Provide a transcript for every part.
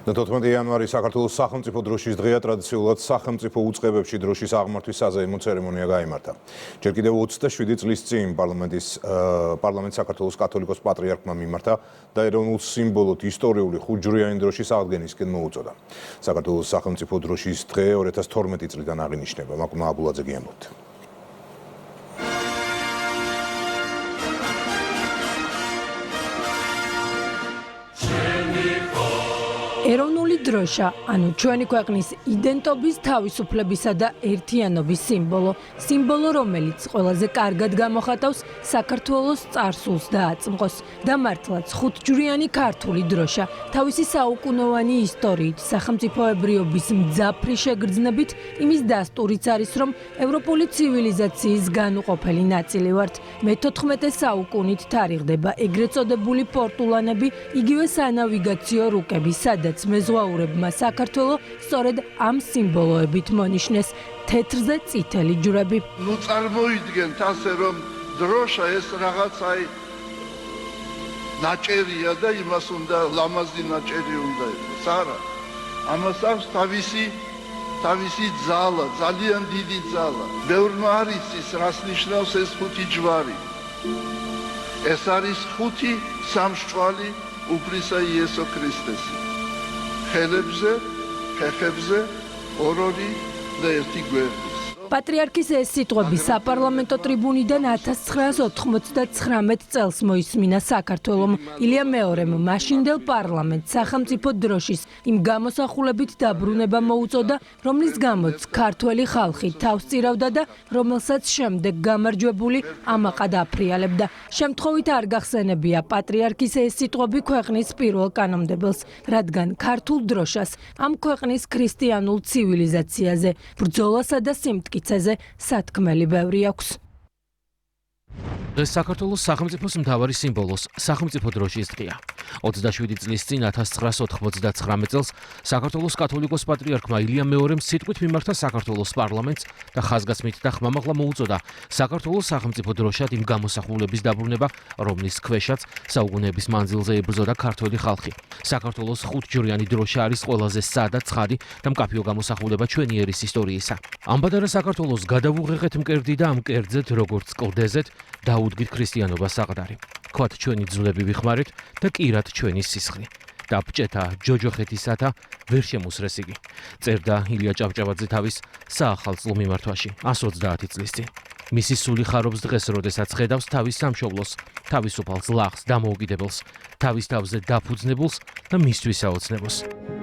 14 იანვარი საქართველოს სახელმწიფო დროშის დღეა. ტრადიციულად სახელმწიფო უწყებებში დროშის აღმართვის საზეიმო ცერემონია გაიმართა. ჯერ კიდევ 27 წლის წინ პარლამენტს საქართველოს კათოლიკოს პატრიარქმა მიმართა და ეროვნულ სიმბოლოდ ისტორიული ხუთჯვრიანი დროშის აღდგენისკენ მოუწოდა. საქართველოს სახელმწიფო დროშის დღე 2012 წლიდან აღინიშნება. მაკუმა აბულაძე გიამბობთ. ეროვნული დროშა, ანუ ჩვენი ქვეყნის იდენტობის, თავისუფლებისა და ერთიანობის სიმბოლო, რომელიც ყველაზე კარგად გამოხატავს საქართველოს წარსულს და აწმყოს. და მართლაც ხუთჯვრიანი ქართული დროშა, თავისი საუკუნოვანი ისტორიით, სახელმწიფოებრიობის მძაფრი შეგრძნებით, იმის დასტურიც არის, რომ ევროპული ცივილიზაციის განუყოფელი ნაწილი ვართ. მე-14 საუკუნით თარიღდება ეგრეთ წოდებული პორტულანები, იგივე სანავიგაციო რუკები, სადაც მეზღვაურებმა საქართველოს სწორედ ამ სიმბოლოებით მონიშნეს თეთრზე წითელი ჯვრები. ნუ წარმოიდგენთ ასე რომ დროშა ეს რაღაც აი ნაჭერია და იმას უნდა ლამაზი ნაჭერი უნდა იყოს. არა. ამას აქვს თავისი ძალა, ძალიან დიდი ძალა. ბევრმა არ იცის რას ნიშნავს ეს ხუთი ჯვარი. ეს არის ხუთი სამშვალი უფლისა იესო ქრისტესი. ხელებზე, ფეხებზე, ორ-ორი და ერთი გვერდი. პატრიარქის ეს სიტყვები საპარლამენტო ტრიბუნიდან 1999 წელს მოისმინა საქართველომ. ილია მეორემ მაშინდელ პარლამენტს სახელმწიფო დროშის იმ გამოსახულებით დაბრუნება მოუწოდა, რომლის გამოც ქართველი ხალხი თავს წირავდა და რომელსაც შემდეგ გამარჯვებული ამაყად აფრიალებდა. შემთხვევით არ გახსენებია პატრიარქის ეს სიტყვები ქვეყნის პირველ კანონმდებელს, რადგან ქართულ დროშას ამ ქვეყნის ქრისტიანულ ცივილიზაციაზე, ბრძოლასა და სიმტკიცეზე სათქმელი ბევრი აქვს. დღეს საქართველოს სახელმწიფოს მთავარი სიმბოლოს სახელმწიფო დროშის დღეა. 27 წლის წინ 1999 წელს საქართველოს კათოლიკოს პატრიარქმა ილია მეორემ სიტყვით მიმართა საქართველოს პარლამენტს და ხაზგასმით და ხმამაღლა მოუწოდა საქართველოს სახელმწიფო დროშად იმ გამოსახულების დაბრუნება, რომლის ქვეშაც საუკუნეების მანძილზე იბრძოდა ქართველი ხალხი. საქართველოს ხუთჯვრიანი დროშა არის ყველაზე სადა, ცხადი და მკაფიო გამოსახულება ჩვენი ერის ისტორიისა. ამ პატარა საქართველოს გადავუღեղეთ მკერდი და ამ მკერდზეთ როგორც კლდეზეთ დაუდგით ქრისტიანობას საყდარი. ქვათ ჩვენი ძვლები ვიხმარეთ და კირათ ჩვენი სისხლი. და ბჭეთა ჯოჯოხეთისათა ვერ შემუსრეს იგი. წერდა ილია ჭავჭავაძე თავის საახალწლო მიმართვაში 130 წლის წინ. მისი სული ხარობს დღეს, როდესაც ხედავს თავის სამშობლოს, თავისუფალ ლახს, დამოუკიდებელს, თავის თავზე დაფუძნებულს და მისთვის აოცნებოს.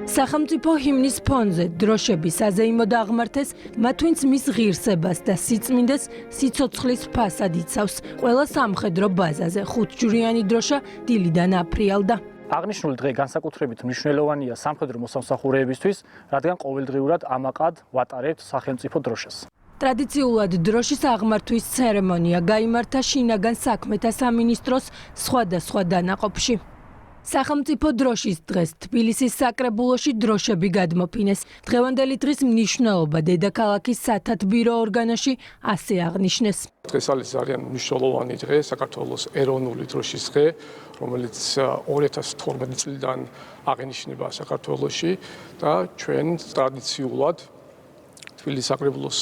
სახელმწიფო ჰიმნის ფონზე დროშები საზეიმოდ აღმართეს, მათ ვინც მის ღირსებას და სიწმინდეს სიცოცხლის ფასად იცავს. ყველა სამხედრო ბაზაზე ხუთჯვრიანი დროშა დილიდან აფრიალდა. აღნიშნული დღე განსაკუთრებით მნიშვნელოვანია სამხედრო მოსამსახურეებისთვის, რადგან ყოველდღიურად ამაყად ვატარებთ სახელმწიფო დროშას. ტრადიციულად დროშის აღმართვის ცერემონია გაიმართა შინაგან საქმეთა სამინისტროს სხვადასხვა დანაყოფში. სახელმწიფო დროშის დღეს თბილისის საკრებულოში დროშები გადმოფინეს. დღევანდელი დღის მნიშვნელობა დედაქალაქის სათათბირო ორგანოში ასე აღნიშნეს. დღეს არის ძალიან მნიშვნელოვანი დღე, საქართველოს ეროვნული დროშის დღე, რომელიც 2012 წლიდან აღინიშნება საქართველოში და ჩვენ ტრადიციულად თბილისის საკრებულოს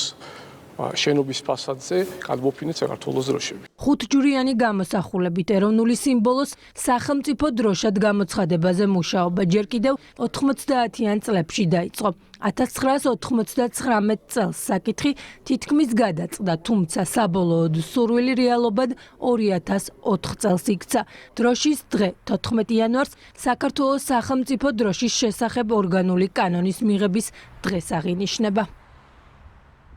შენობის ფასადზე გადმოფინეთ საქართველოს დროშები. ხუთჯვრიანი გამოსახულებით ეროვნული სიმბოლოს სახელმწიფო დროშად გამოცხადებაზე მუშაობა ჯერ კიდევ 90-იან წლებში დაიწყო. 1999 წელს საკითხი თითქმის გადაწყდა, თუმცა საბოლოოდ სურვილი რეალობად 2004 წელს იქცა. დროშის დღე 14 იანვარს საქართველოს სახელმწიფო დროშის შესახებ ორგანული კანონის მიღების დღეს აღინიშნება.